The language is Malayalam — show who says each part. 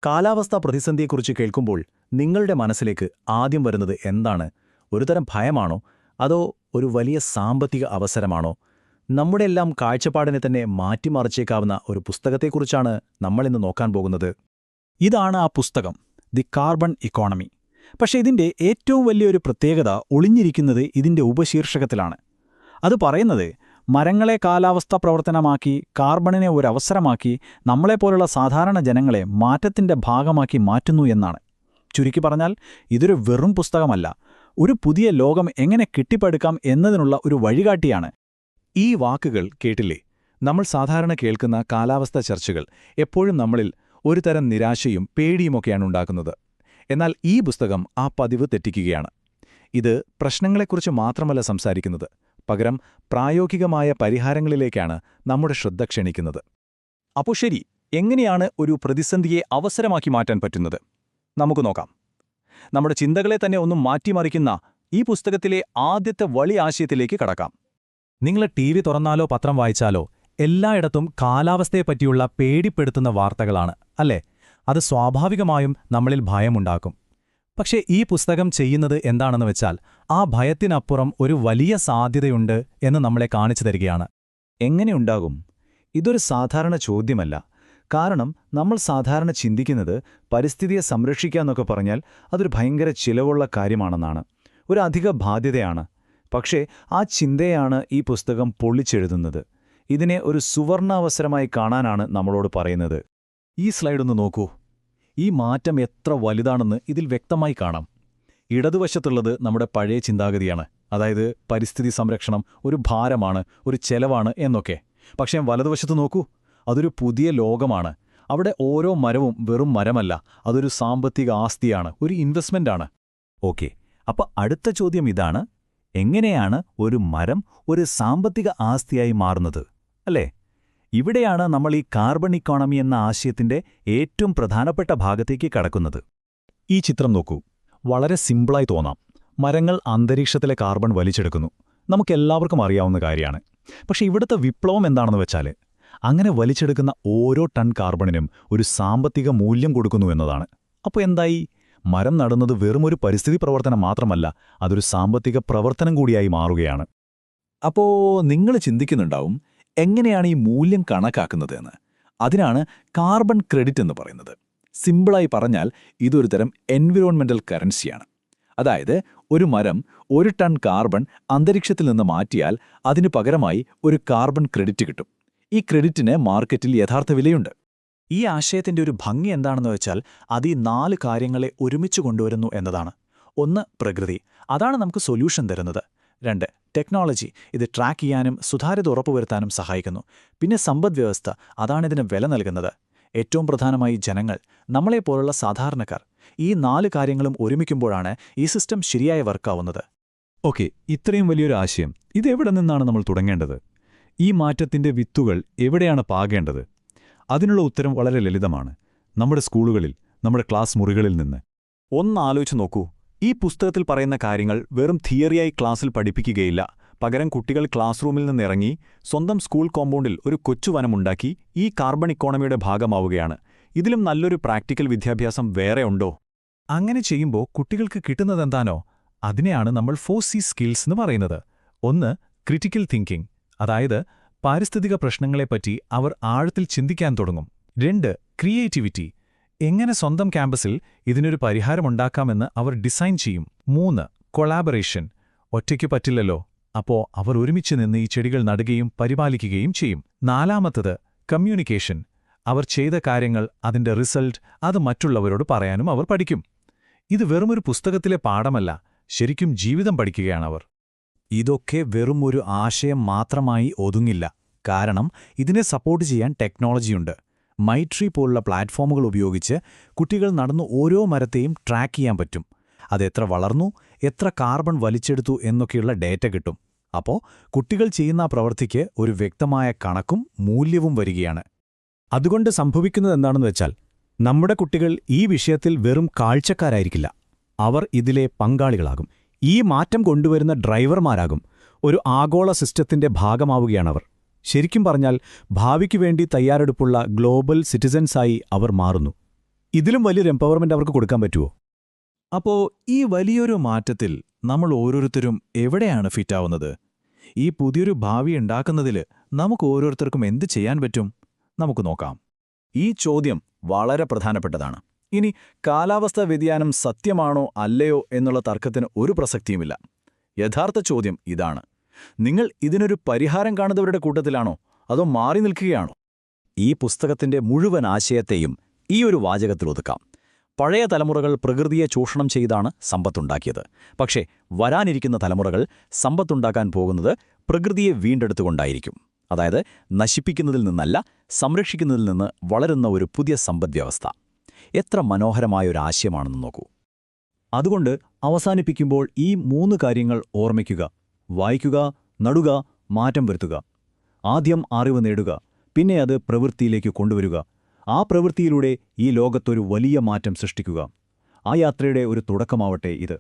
Speaker 1: കാലാവസ്ഥാ പ്രതിസന്ധിയെക്കുറിച്ച് കേൾക്കുമ്പോൾ നിങ്ങളുടെ മനസ്സിലേക്ക് ആദ്യം വരുന്നത് എന്താണ്? ഒരുതരം ഭയമാണോ? അതോ ഒരു വലിയ സാമ്പത്തിക അവസരമാണോ? നമ്മുടെയെല്ലാം കാഴ്ചപ്പാടിനെ തന്നെ മാറ്റിമറിച്ചേക്കാവുന്ന ഒരു പുസ്തകത്തെക്കുറിച്ചാണ് നമ്മളിന്ന് നോക്കാൻ പോകുന്നത്.
Speaker 2: ഇതാണ് ആ പുസ്തകം, ദി കാർബൺ ഇക്കോണമി. പക്ഷേ ഇതിന്റെ ഏറ്റവും വലിയൊരു പ്രത്യേകത ഒളിഞ്ഞിരിക്കുന്നത് ഇതിന്റെ ഉപശീർഷകത്തിലാണ്. അത് പറയുന്നത് മരങ്ങളെ കാലാവസ്ഥാ പ്രവർത്തനമാക്കി, കാർബണിനെ ഒരവസരമാക്കി, നമ്മളെപ്പോലുള്ള സാധാരണ ജനങ്ങളെ മാറ്റത്തിന്റെ ഭാഗമാക്കി മാറ്റുന്നു എന്നാണ്. ചുരുക്കി പറഞ്ഞാൽ ഇതൊരു വെറും പുസ്തകമല്ല, ഒരു പുതിയ ലോകം എങ്ങനെ കെട്ടിപ്പടുക്കാം എന്നതിനുള്ള ഒരു വഴികാട്ടിയാണ്.
Speaker 1: ഈ വാക്കുകൾ കേട്ടില്ലേ? നമ്മൾ സാധാരണ കേൾക്കുന്ന കാലാവസ്ഥാ ചർച്ചകൾ എപ്പോഴും നമ്മളിൽ ഒരു തരം നിരാശയും പേടിയുമൊക്കെയാണ് ഉണ്ടാക്കുന്നത്. എന്നാൽ ഈ പുസ്തകം ആ പതിവ് തെറ്റിക്കുകയാണ്. ഇത് പ്രശ്നങ്ങളെക്കുറിച്ച് മാത്രമല്ല സംസാരിക്കുന്നത്, പകരം പ്രായോഗികമായ പരിഹാരങ്ങളിലേക്കാണ് നമ്മുടെ ശ്രദ്ധ ക്ഷണിക്കുന്നത്. അപ്പോൾ ശരി, എങ്ങനെയാണ് ഒരു പ്രതിസന്ധിയെ അവസരമാക്കി മാറ്റാൻ പറ്റുന്നത്? നമുക്ക് നോക്കാം. നമ്മുടെ ചിന്തകളെ തന്നെ ഒന്നും മാറ്റിമറിക്കുന്ന ഈ പുസ്തകത്തിലെ ആദ്യത്തെ വലിയ ആശയത്തിലേക്ക് കടക്കാം. നിങ്ങൾ TV തുറന്നാലോ പത്രം വായിച്ചാലോ എല്ലായിടത്തും കാലാവസ്ഥയെപ്പറ്റിയുള്ള പേടിപ്പെടുത്തുന്ന വാർത്തകളാണ്, അല്ലേ? അത് സ്വാഭാവികമായും നമ്മളിൽ ഭയമുണ്ടാക്കും. പക്ഷേ ഈ പുസ്തകം ചെയ്യുന്നത് എന്താണെന്ന് വെച്ചാൽ ആ ഭയത്തിനപ്പുറം ഒരു വലിയ സാധ്യതയുണ്ട് എന്ന് നമ്മളെ കാണിച്ചു തരികയാണ്. എങ്ങനെയുണ്ടാകും? ഇതൊരു സാധാരണ ചോദ്യമല്ല. കാരണം നമ്മൾ സാധാരണ ചിന്തിക്കുന്നത് പരിസ്ഥിതിയെ സംരക്ഷിക്കാന്നൊക്കെ പറഞ്ഞാൽ അതൊരു ഭയങ്കര ചിലവുള്ള കാര്യമാണെന്നാണ്, ഒരു അധിക ബാധ്യതയാണ്. പക്ഷേ ആ ചിന്തയാണ് ഈ പുസ്തകം പൊള്ളിച്ചെഴുതുന്നത്. ഇതിനെ ഒരു സുവർണാവസരമായി കാണാനാണ് നമ്മളോട് പറയുന്നത്. ഈ സ്ലൈഡൊന്ന് നോക്കൂ. ഈ മാറ്റം എത്ര വലുതാണെന്ന് ഇതിൽ വ്യക്തമായി കാണാം. ഇടതുവശത്തുള്ളത് നമ്മുടെ പഴയ ചിന്താഗതിയാണ്, അതായത് പരിസ്ഥിതി സംരക്ഷണം ഒരു ഭാരമാണ്, ഒരു ചെലവാണ് എന്നൊക്കെ. പക്ഷേ വലതുവശത്ത് നോക്കൂ, അതൊരു പുതിയ ലോകമാണ്. അവിടെ ഓരോ മരവും വെറും മരമല്ല, അതൊരു സാമ്പത്തിക ആസ്തിയാണ്, ഒരു ഇൻവെസ്റ്റ്മെന്റാണ്. ഓക്കെ, അപ്പോൾ അടുത്ത ചോദ്യം ഇതാണ്: എങ്ങനെയാണ് ഒരു മരം ഒരു സാമ്പത്തിക ആസ്തിയായി മാറുന്നത്, അല്ലേ? ഇവിടെയാണ് നമ്മൾ ഈ കാർബൺ ഇക്കോണമി എന്ന ആശയത്തിന്റെ ഏറ്റവും പ്രധാനപ്പെട്ട ഭാഗത്തേക്ക് കടക്കുന്നത്. ഈ ചിത്രം നോക്കൂ. വളരെ സിമ്പിളായി തോന്നാം. മരങ്ങൾ അന്തരീക്ഷത്തിലെ കാർബൺ വലിച്ചെടുക്കുന്നു. നമുക്കെല്ലാവർക്കും അറിയാവുന്ന കാര്യമാണ്. പക്ഷേ ഇവിടുത്തെ വിപ്ലവം എന്താണെന്ന് വെച്ചാൽ അങ്ങനെ വലിച്ചെടുക്കുന്ന ഓരോ ടൺ കാർബണിനും ഒരു സാമ്പത്തിക മൂല്യം കൊടുക്കുന്നു എന്നതാണ്. അപ്പോൾ എന്തായി? മരം നടുന്നത് വെറുമൊരു പരിസ്ഥിതി പ്രവർത്തനം മാത്രമല്ല, അതൊരു സാമ്പത്തിക പ്രവർത്തനം കൂടിയായി മാറുകയാണ്. അപ്പോൾ നിങ്ങൾ ചിന്തിക്കുന്നുണ്ടാവും, എങ്ങനെയാണ് ഈ മൂല്യം കണക്കാക്കുന്നത് എന്ന്. അതിനാണ് കാർബൺ ക്രെഡിറ്റ് എന്ന് പറയുന്നത്. സിമ്പിളായി പറഞ്ഞാൽ ഇതൊരു തരം എൻവിറോൺമെന്റൽ കറൻസിയാണ്. അതായത് ഒരു മരം 1 ടൺ കാർബൺ അന്തരീക്ഷത്തിൽ നിന്ന് മാറ്റിയാൽ അതിനു പകരമായി ഒരു കാർബൺ ക്രെഡിറ്റ് കിട്ടും. ഈ ക്രെഡിറ്റിന് മാർക്കറ്റിൽ യഥാർത്ഥ വിലയുണ്ട്. ഈ ആശയത്തിന്റെ ഒരു ഭംഗി എന്താണെന്ന് വെച്ചാൽ അത് ഈ 4 കാര്യങ്ങളെ ഒരുമിച്ച് കൊണ്ടുവരുന്നു എന്നതാണ്. 1, പ്രകൃതി, അതാണ് നമുക്ക് സൊല്യൂഷൻ തരുന്നത്. 2, ടെക്നോളജി, ഇത് ട്രാക്ക് ചെയ്യാനും സുതാര്യത ഉറപ്പുവരുത്താനും സഹായിക്കുന്നു. പിന്നെ സമ്പദ്വ്യവസ്ഥ, അതാണിതിന് വില നൽകുന്നത്. ഏറ്റവും പ്രധാനമായി ജനങ്ങൾ, നമ്മളെപ്പോലുള്ള സാധാരണക്കാർ. ഈ 4 കാര്യങ്ങളും ഒരുമിക്കുമ്പോഴാണ് ഈ സിസ്റ്റം ശരിയായി വർക്കാവുന്നത്. ഓക്കെ, ഇത്രയും വലിയൊരു ആശയം, ഇതെവിടെ നിന്നാണ് നമ്മൾ തുടങ്ങേണ്ടത്? ഈ മാറ്റത്തിന്റെ വിത്തുകൾ എവിടെയാണ് പാകേണ്ടത്? അതിനുള്ള ഉത്തരം വളരെ ലളിതമാണ്: നമ്മുടെ സ്കൂളുകളിൽ, നമ്മുടെ ക്ലാസ് മുറികളിൽ നിന്ന്. ഒന്ന് ആലോചിച്ച് നോക്കൂ. ഈ പുസ്തകത്തിൽ പറയുന്ന കാര്യങ്ങൾ വെറും തിയറിയായി ക്ലാസ്സിൽ പഠിപ്പിക്കുകയില്ല. പകരം കുട്ടികൾ ക്ലാസ് റൂമിൽ നിന്നിറങ്ങി സ്വന്തം സ്കൂൾ കോമ്പൗണ്ടിൽ ഒരു കൊച്ചുവനമുണ്ടാക്കി ഈ കാർബൺ ഇക്കോണമിയുടെ ഭാഗമാവുകയാണ്. ഇതിലും നല്ലൊരു പ്രാക്ടിക്കൽ വിദ്യാഭ്യാസം വേറെ ഉണ്ടോ? അങ്ങനെ ചെയ്യുമ്പോൾ കുട്ടികൾക്ക് കിട്ടുന്നതെന്താണോ, അതിനെയാണ് നമ്മൾ 4C സ്കിൽസ് എന്ന് പറയുന്നത്. 1, ക്രിറ്റിക്കൽ തിങ്കിംഗ്, അതായത് പാരിസ്ഥിതിക പ്രശ്നങ്ങളെപ്പറ്റി അവർ ആഴത്തിൽ ചിന്തിക്കാൻ തുടങ്ങും. 2, ക്രിയേറ്റിവിറ്റി, എങ്ങനെ സ്വന്തം ക്യാമ്പസിൽ ഇതിനൊരു പരിഹാരമുണ്ടാക്കാമെന്ന് അവർ ഡിസൈൻ ചെയ്യും. 3, കൊളാബറേഷൻ, ഒറ്റയ്ക്ക് പറ്റില്ലല്ലോ, അപ്പോൾ അവർ ഒരുമിച്ച് നിന്ന് ഈ ചെടികൾ നടുകയും പരിപാലിക്കുകയും ചെയ്യും. 4, കമ്മ്യൂണിക്കേഷൻ, അവർ ചെയ്ത കാര്യങ്ങൾ, അതിന്റെ റിസൾട്ട്, അത് മറ്റുള്ളവരോട് പറയാനും അവർ പഠിക്കും. ഇത് വെറുമൊരു പുസ്തകത്തിലെ പാഠമല്ല, ശരിക്കും ജീവിതം പഠിക്കുകയാണവർ. ഇതൊക്കെ വെറും ഒരു ആശയം മാത്രമായി ഒതുങ്ങില്ല. കാരണം ഇതിനെ സപ്പോർട്ട് ചെയ്യാൻ ടെക്നോളജിയുണ്ട്. മൈട്രി പോലുള്ള പ്ലാറ്റ്ഫോമുകൾ ഉപയോഗിച്ച് കുട്ടികൾ നടന്നു ഓരോ മരത്തെയും ട്രാക്ക് ചെയ്യാൻ പറ്റും. അതെത്ര വളർന്നു, എത്ര കാർബൺ വലിച്ചെടുത്തു എന്നൊക്കെയുള്ള ഡേറ്റ കിട്ടും. അപ്പോൾ കുട്ടികൾ ചെയ്യുന്ന പ്രവൃത്തിക്ക് ഒരു വ്യക്തമായ കണക്കും മൂല്യവും വരികയാണ്. അതുകൊണ്ട് സംഭവിക്കുന്നതെന്താണെന്ന് വെച്ചാൽ നമ്മുടെ കുട്ടികൾ ഈ വിഷയത്തിൽ വെറും കാഴ്ചക്കാരായിരിക്കില്ല, അവർ ഇതിലെ പങ്കാളികളാകും. ഈ മാറ്റം കൊണ്ടുവരുന്ന ഡ്രൈവർമാരാകും. ഒരു ആഗോള സിസ്റ്റത്തിന്റെ ഭാഗമാവുകയാണവർ. ശരിക്കും പറഞ്ഞാൽ ഭാവിക്കു വേണ്ടി തയ്യാറെടുപ്പുള്ള ഗ്ലോബൽ സിറ്റിസൻസായി അവർ മാറുന്നു.
Speaker 2: ഇതിലും വലിയൊരു എംപവർമെന്റ് അവർക്ക് കൊടുക്കാൻ പറ്റുമോ?
Speaker 1: അപ്പോ ഈ വലിയൊരു മാറ്റത്തിൽ നമ്മൾ ഓരോരുത്തരും എവിടെയാണ് ഫിറ്റാവുന്നത്? ഈ പുതിയൊരു ഭാവി ഉണ്ടാക്കുന്നതിൽ നമുക്ക് ഓരോരുത്തർക്കും എന്ത് ചെയ്യാൻ പറ്റും? നമുക്ക് നോക്കാം.
Speaker 2: ഈ ചോദ്യം വളരെ പ്രധാനപ്പെട്ടതാണ്. ഇനി കാലാവസ്ഥാ വ്യതിയാനം സത്യമാണോ അല്ലയോ എന്നുള്ള തർക്കത്തിന് ഒരു പ്രസക്തിയുമില്ല. യഥാർത്ഥ ചോദ്യം ഇതാണ്: നിങ്ങൾ ഇതിനൊരു പരിഹാരം കാണുന്നവരുടെ കൂട്ടത്തിലാണോ, അതോ മാറി നിൽക്കുകയാണോ? ഈ പുസ്തകത്തിന്റെ മുഴുവൻ ആശയത്തെയും ഈ ഒരു വാചകത്തിൽ ഒതുക്കാം. പഴയ തലമുറകൾ പ്രകൃതിയെ ചൂഷണം ചെയ്താണ് സമ്പത്തുണ്ടാക്കിയത്. പക്ഷേ വരാനിരിക്കുന്ന തലമുറകൾ സമ്പത്തുണ്ടാക്കാൻ പോകുന്നത് പ്രകൃതിയെ വീണ്ടെടുത്തുകൊണ്ടായിരിക്കും. അതായത് നശിപ്പിക്കുന്നതിൽ നിന്നല്ല, സംരക്ഷിക്കുന്നതിൽ നിന്ന് വളരുന്ന ഒരു പുതിയ സമ്പദ്വ്യവസ്ഥ. എത്ര മനോഹരമായൊരു ആശയമാണെന്ന് നോക്കൂ. അതുകൊണ്ട് അവസാനിപ്പിക്കുമ്പോൾ ഈ 3 കാര്യങ്ങൾ ഓർമ്മിക്കുക: വായിക്കുക, നടുക, മാറ്റം വരുത്തുക. ആദ്യം അറിവ് നേടുക, പിന്നെ അത് പ്രവൃത്തിയിലേക്ക് കൊണ്ടുവരിക. ആ പ്രവൃത്തിയിലൂടെ ഈ ലോകത്തൊരു വലിയ മാറ്റം സൃഷ്ടിക്കുക. ആ യാത്രയുടെ ഒരു തുടക്കമാവട്ടെ ഇത്.